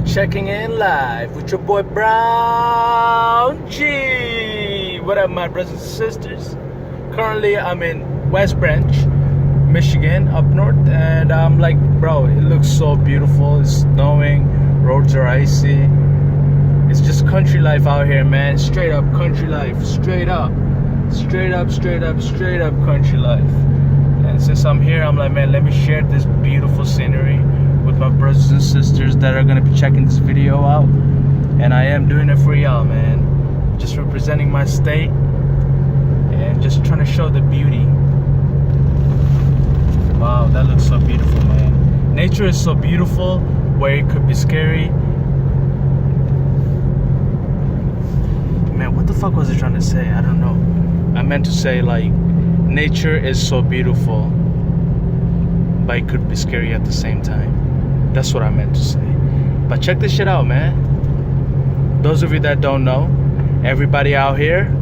Checking in live with your boy Brown G. What up, my brothers and sisters? Currently, I'm in West Branch, Michigan, up north, and I'm like, bro, it looks so beautiful. It's snowing, roads are icy. It's just country life out here, man. Straight up country life. Straight up country life. And since I'm here, I'm like, man, let me share this beautiful scenery with my brothers and sisters that are gonna be checking this video out. And I am doing it for y'all, man. Just representing my state and just trying to show the beauty. Wow, that looks so beautiful, man. Nature is so beautiful where it could be scary. Man, what the fuck was I trying to say? I don't know. I meant to say, like, nature is so beautiful, but it could be scary at the same time. That's what I meant to say. But check this shit out, man. Those of you that don't know, everybody out here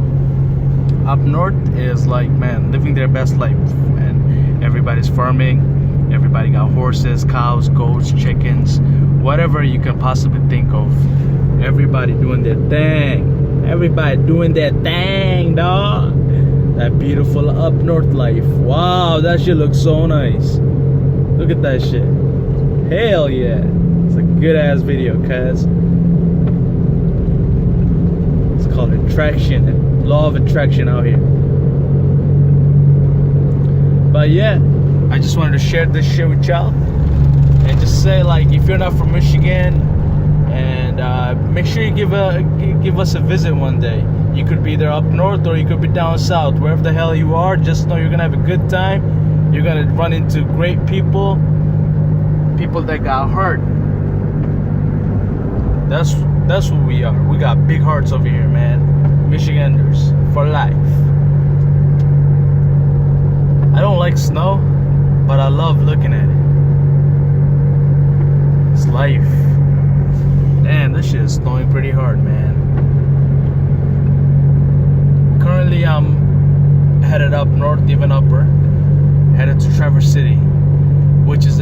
up north is like, man, living their best life, man. Everybody's farming. Everybody got horses, cows, goats, chickens, whatever you can possibly think of. Everybody doing their thing. Everybody doing their thing, dog. That beautiful up north life. Wow, that shit looks so nice. Look at that shit. Hell yeah. It's a good ass video, cuz. It's called attraction. Law of attraction out here. But yeah, I just wanted to share this shit with y'all. And just say, like, if you're not from Michigan, and make sure you give us a visit one day. You could be there up north, or you could be down south. Wherever the hell you are, just know you're gonna have a good time. You're gonna run into great people that got heart. That's what we are. We got big hearts over here, man. Michiganders for life. I don't like snow, but I love looking at it. It's life. Man, this shit is snowing pretty hard, man. Currently, I'm headed up north, even upper, headed to Traverse City, which is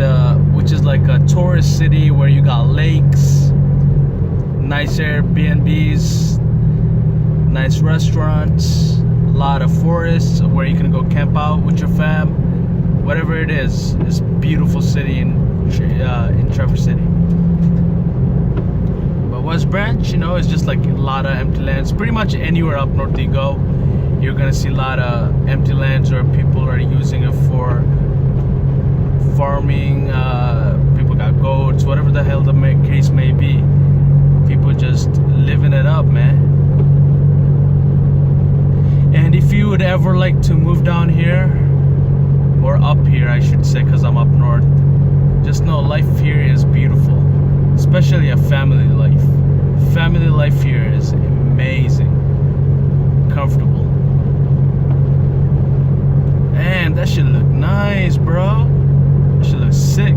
like a tourist city where you got lakes, nice Airbnbs, nice restaurants, a lot of forests where you can go camp out with your fam. Whatever it is, it's a beautiful city in Traverse City. West Branch, you know, it's just like a lot of empty lands. Pretty much anywhere up north you go, you're gonna see a lot of empty lands where people are using it for farming. People got goats, whatever the hell the case may be. People just living it up, man. And if you would ever like to move down here, or up here I should say, because I'm up north, just know life here is beautiful. Especially a family life. Family life here is amazing. Comfortable. Man, that should look nice, bro. That should look sick.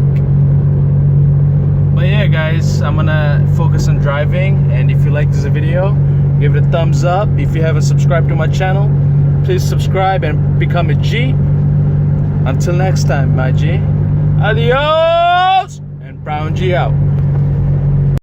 But yeah, guys, I'm gonna focus on driving. And if you like this video, give it a thumbs up. If you haven't subscribed to my channel, please subscribe and become a G. Until next time, my G. Adios! And Brown G out.